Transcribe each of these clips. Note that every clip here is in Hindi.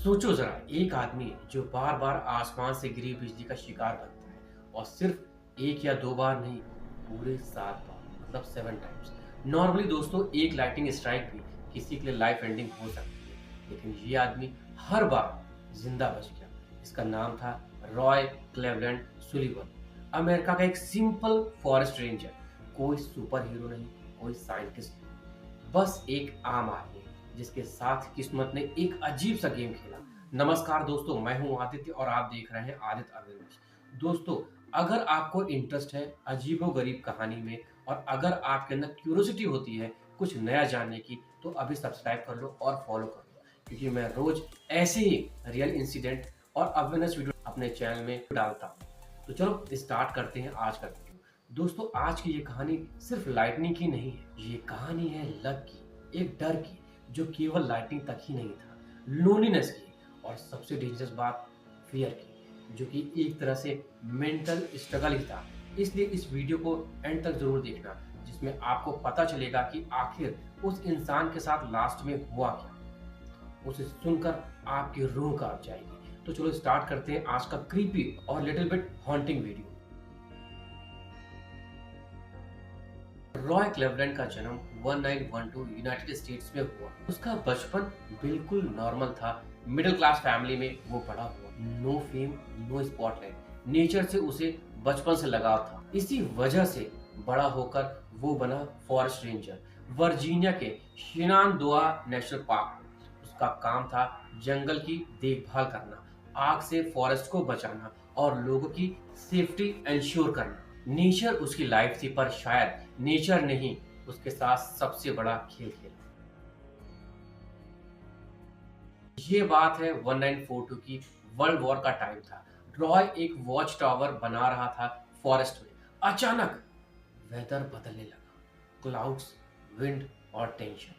सोचो जरा, एक आदमी जो बार बार आसमान से गिरी बिजली का शिकार बनता है और सिर्फ एक या दो बार नहीं, पूरे 7 बार, मतलब 7 टाइम्स। नॉर्मली दोस्तों, एक लाइटिंग स्ट्राइक भी किसी के लिए लाइफ एंडिंग हो सकती है, लेकिन ये आदमी हर बार जिंदा बच गया। इसका नाम था रॉय क्लेवलैंड सुलिवन। अमेरिका का एक सिंपल फॉरेस्ट रेंजर, कोई सुपर हीरो नहीं, कोई साइंटिस्ट नहीं, बस एक आम आदमी जिसके साथ किस्मत ने एक अजीब सा गेम खेला। नमस्कार दोस्तों, मैं हूं आदित्य और आप देख रहे हैं आदित्य अवेयरनेस। दोस्तों, अगर आपको इंटरेस्ट है अजीबो-गरीब कहानी में और अगर आपके अंदर क्यूरियोसिटी होती है कुछ नया जानने की, तो अभी सब्सक्राइब कर लो और फॉलो कर लो, क्योंकि मैं रोज ऐसे ही रियल इंसिडेंट और अवेयरनेस वीडियो अपने चैनल में डालता हूँ। तो चलो स्टार्ट करते हैं आज का वीडियो। दोस्तों, आज की ये कहानी सिर्फ लाइटनिंग की नहीं है, ये कहानी है लक की, एक डर की जो केवल लाइटिंग तक ही नहीं था, लोनलीनेस की, और सबसे डेंजरस बात, फियर की, जो कि एक तरह से मेंटल स्ट्रगल ही था। इसलिए इस वीडियो को एंड तक जरूर देखना, जिसमें आपको पता चलेगा कि आखिर उस इंसान के साथ लास्ट में हुआ क्या। उसे सुनकर आपकी रूह कांप जाएगी। तो चलो स्टार्ट करते हैं आज का क्रीपी और little bit haunting video. Roy Cleveland का जन्म 1912 यूनाइटेड स्टेट्स में हुआ। उसका बचपन बिल्कुल नॉर्मल था। मिडिल क्लास फैमिली में वो बड़ा हुआ। No fame, no spotlight, nature से उसे बचपन से लगाव था। इसी वजह से बड़ा होकर वो बना फॉरेस्ट रेंजर वर्जीनिया के शिनानदोआ नेशनल पार्क में। उसका काम था जंगल की देखभाल करना, आग से फॉरेस्ट को बचाना और लोगों की सेफ्टी इंश्योर करना। नेचर उसकी लाइफ थी, पर शायद नेचर ने ही उसके साथ सबसे बड़ा खेल खेला। ये बात है 1942 की, वर्ल्ड वॉर का टाइम था। रॉय एक वॉच टावर बना रहा था फॉरेस्ट में। अचानक वेदर बदलने लगा, क्लाउड्स, विंड और टेंशन।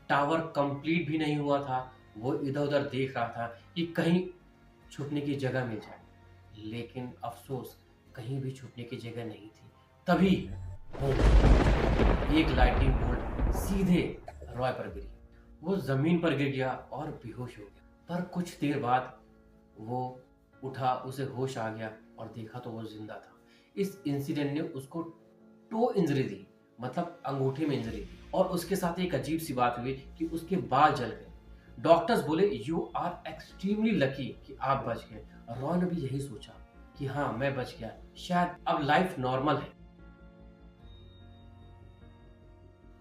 टावर कंप्लीट भी नहीं हुआ था। वो इधर उधर देख रहा था कि कहीं छुपने की जगह मिल जाए, लेकिन अफसोस, कहीं भी छुपने की जगह नहीं थी। तभी बूम! एक लाइटिंग बोल्ट सीधे रॉय पर गिरी। वो जमीन पर गिर गया और बेहोश हो गया। पर कुछ देर बाद वो उठा, उसे होश आ गया और देखा तो वो जिंदा था। इस इंसिडेंट ने उसको टो इंजरी दी, मतलब अंगूठे में इंजरी दी, और उसके साथ एक अजीब सी बात हुई कि उसके बाल जल गए। डॉक्टर्स बोले यू आर एक्सट्रीमली लकी कि आप बच गए। रॉय ने भी यही सोचा कि हाँ, मैं बच गया, शायद अब लाइफ नॉर्मल है।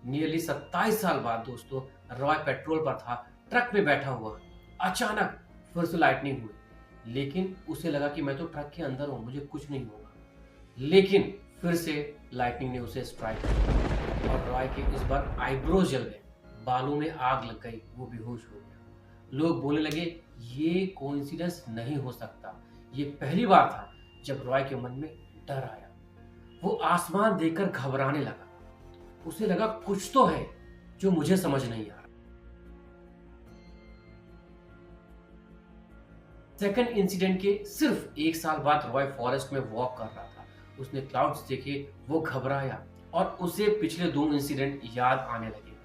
नियरली 27 साल बाद दोस्तों, रॉय पेट्रोल पर था, ट्रक में बैठा हुआ। अचानक फिर से लाइटनिंग हुई, लेकिन उसे लगा कि मैं तो ट्रक के अंदर हूं, मुझे कुछ नहीं होगा। लेकिन फिर से लाइटनिंग ने उसे स्ट्राइक किया और रॉय के इस बार आईब्रोज जल गए, बालों में आग लग गई, वो बेहोश हो गया। लोग बोलने लगे ये कोइंसिडेंस नहीं हो सकता। ये पहली बार था जब रॉय के मन में डर आया। वो आसमान देखकर घबराने लगा। उसे लगा कुछ तो है जो मुझे समझ नहीं आ रहा। सेकंड इंसिडेंट के सिर्फ 1 साल बाद रॉय फॉरेस्ट में वॉक कर रहा था। उसने क्लाउड्स देखे, वो घबराया और उसे पिछले 2 इंसिडेंट याद आने लगे।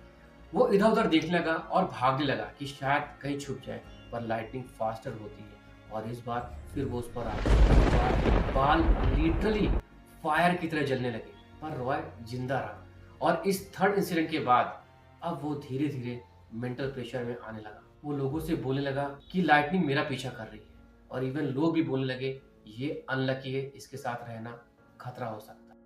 वो इधर उधर देखने लगा और भागने लगा कि शायद कहीं छुप जाए, पर लाइटनिंग फास्टर होती है और इस बार फिर वो उस पर आ गया। इस बार बाल लिटरली फायर की तरह जलने लगे, पर रॉय जिंदा रहा। और इस थर्ड इंसिडेंट के बाद अब वो धीरे धीरे मेंटल प्रेशर में आने लगा। वो लोगों से बोलने लगा कि लाइटनिंग मेरा पीछा कर रही है, और इवन लोग भी बोलने लगे ये अनलकी है, इसके साथ रहना खतरा हो सकता है।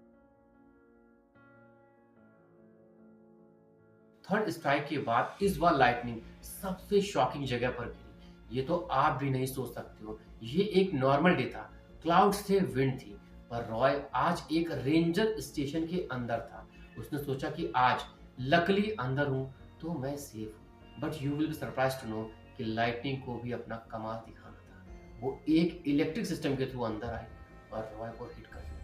थर्ड स्ट्राइक के बाद इस बार लाइटनिंग सबसे शॉकिंग जगह पर गिरी। ये तो आप भी नहीं सोच सकते हो। ये एक नॉर्मल डे था, क्लाउड्स थे, विंड थी, पर रॉय आज एक रेंजर स्टेशन के अंदर था। उसने सोचा कि आज लकली अंदर हूं तो मैं सेफ हूं। But you will be surprise to know कि लाइटनिंग को भी अपना कमाल दिखाना था। वो एक इलेक्ट्रिक सिस्टम के थ्रू अंदर आई और रॉय को हिट कर दिया।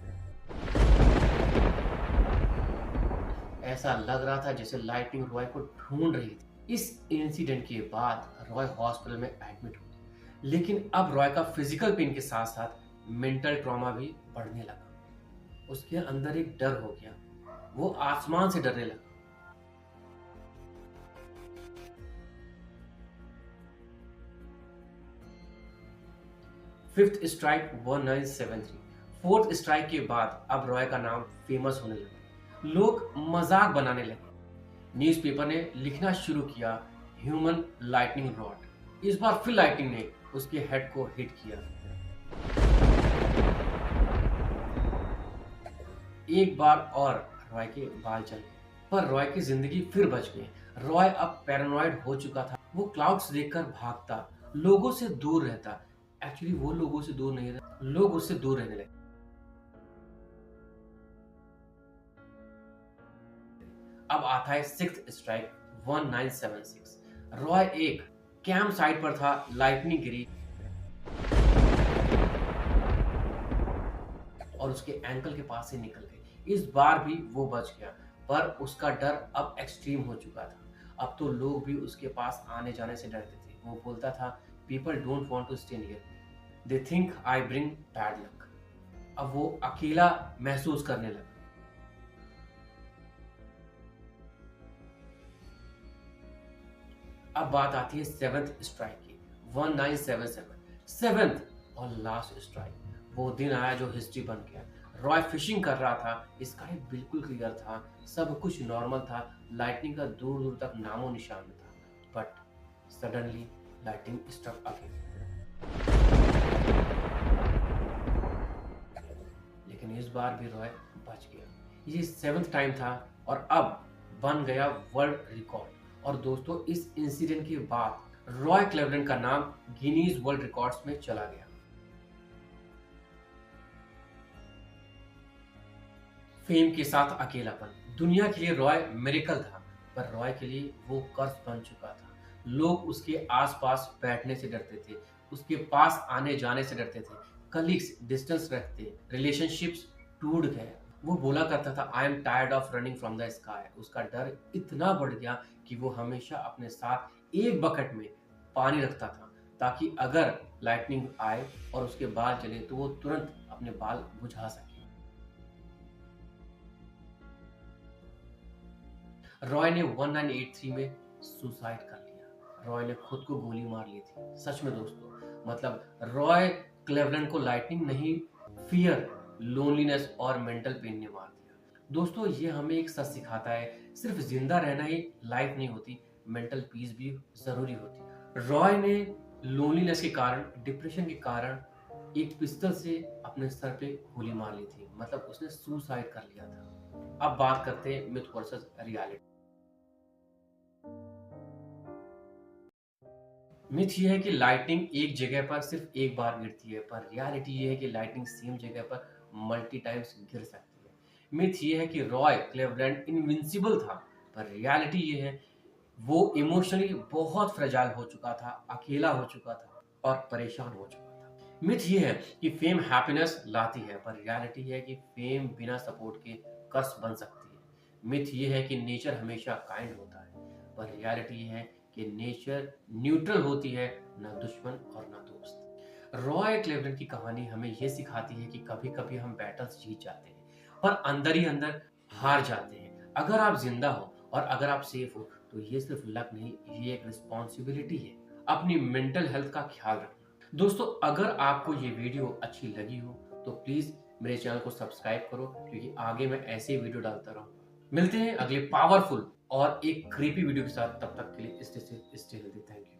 ऐसा लग रहा था जैसे लाइटनिंग रॉय को ढूंढ रही थी। इस इंसिडेंट के बाद रॉय हॉस्पिटल में एडमिट हो गया, लेकिन अब रॉय का फिजिकल पेन के साथ साथ मेंटल ट्रॉमा भी बढ़ने लगा। उसके अंदर एक डर हो गया, वो आसमान से डरने लगा। Fifth strike 1973। फोर्थ स्ट्राइक के बाद अब रॉय का नाम फेमस होने लगा, लोग मजाक बनाने लगे, न्यूज़पेपर ने लिखना शुरू किया, ह्यूमन लाइटनिंग रॉड। इस बार फिर लाइटनिंग ने उसके हेड को हिट किया। एक बार और रॉय के बाल चल गए, पर रॉय की जिंदगी फिर बच गई। रॉय अब पैरानॉइड हो चुका था, वो क्लाउड्स देखकर भागता, लोगों से दूर रहता। एक्चुअली वो लोगों से दूर नहीं रहता, लोग उससे दूर रहने लगे। अब आता है सिक्स्थ स्ट्राइक 1976। रॉय एक कैंप साइट पर था, लाइटनिंग गिरी और उसके एंकल के पास से निकल गई। इस बार भी वो बच गया, पर उसका डर अब एक्सट्रीम हो चुका था। अब तो लोग भी उसके पास आने जाने से डरते थे। वो बोलता था, people don't want to stay near, they think I bring bad luck. अब वो अकेला महसूस करने लगा। अब बात आती है सेवेंथ स्ट्राइक की, 1977। सेवेंथ और लास्ट स्ट्राइक, वो दिन आया जो हिस्ट्री बन गया। रॉय फिशिंग कर रहा था, स्काई बिल्कुल क्लियर था, सब कुछ नॉर्मल था, लाइटनिंग का दूर दूर तक नामो निशान न था। But suddenly lightning struck again. लेकिन इस बार भी रॉय बच गया। ये सेवेंथ टाइम था और अब बन गया वर्ल्ड रिकॉर्ड। और दोस्तों, इस इंसिडेंट के बाद रॉय क्लेवेलैंड का नाम गिनीज वर्ल्ड रिकॉर्ड्स में चला गया। फेम के साथ अकेलापन, दुनिया के लिए रॉय मिरेकल था, पर रॉय के लिए वो कर्स बन चुका था। लोग उसके आसपास बैठने से डरते थे, उसके पास आने जाने से डरते थे, कलीग्स डिस्टेंस रखते, रिलेशनशिप्स टूट गए। वो बोला करता था, I am tired of running from the sky. उसका डर इतना बढ़ गया कि वो हमेशा अपने साथ एक बकेट में पानी रखता था, ताकि अगर लाइटनिंग आए और उसके बाल जले तो वो तुरंत अपने बाल बुझा सके। रॉय ने 1983 में सुसाइड कर लिया। रॉय ने खुद को गोली मार ली थी। सच में दोस्तों, मतलब रॉय क्लेवेलैंड को लाइटनिंग नहीं, फियर, लोनलीनेस और मेंटल पेन ने मार दिया। दोस्तों, ये हमें एक सच सिखाता है, सिर्फ जिंदा रहना ही लाइफ नहीं होती, मेंटल पीस भी जरूरी होती है। रॉय ने लोनलीनेस के कारण, डिप्रेशन के कारण एक पिस्तल से अपने सर पे गोली मार ली थी, मतलब उसने सुसाइड कर लिया था। अब बात करते हैं मिथ वर्सेस रियलिटी। मिथ ये है कि लाइटनिंग एक जगह पर सिर्फ एक बार गिरती है, पर रियलिटी ये है कि लाइटनिंग सेम जगह पर मल्टी टाइम्स गिर सकती है। मिथ ये है कि रॉय क्लेवेलैंड इनविंसिबल था, पर रियलिटी ये है वो इमोशनली बहुत फ्रेजाइल हो चुका था, अकेला हो चुका था और परेशान हो चुका था। मिथ ये है कि फेम हैप्पीनेस लाती है, पर रियलिटी है कि फेम बिना सपोर्ट के कर्स बन सकती है। मिथ ये है कि नेचर हमेशा काइंड होता है, पर रियलिटी है कि नेचर न्यूट्रल होती है, ना दुश्मन और ना दोस्त। रॉय क्लेवेलैंड की कहानी हमें यह सिखाती है कि कभी कभी हम बैटल्स जीत जाते हैं, पर अंदर ही अंदर हार जाते हैं। अगर आप जिंदा हो और अगर आप सेफ हो तो ये सिर्फ लक नहीं, ये एक रिस्पॉन्सिबिलिटी है। अपनी मेंटल हेल्थ का ख्याल रखना। दोस्तों, अगर आपको ये वीडियो अच्छी लगी हो तो प्लीज मेरे चैनल को सब्सक्राइब करो, क्योंकि आगे मैं ऐसे वीडियो डालता रहूंगा। मिलते हैं अगले पावरफुल और एक क्रीपी वीडियो के साथ। तब तक के लिए stay safe, stay healthy. Thank you.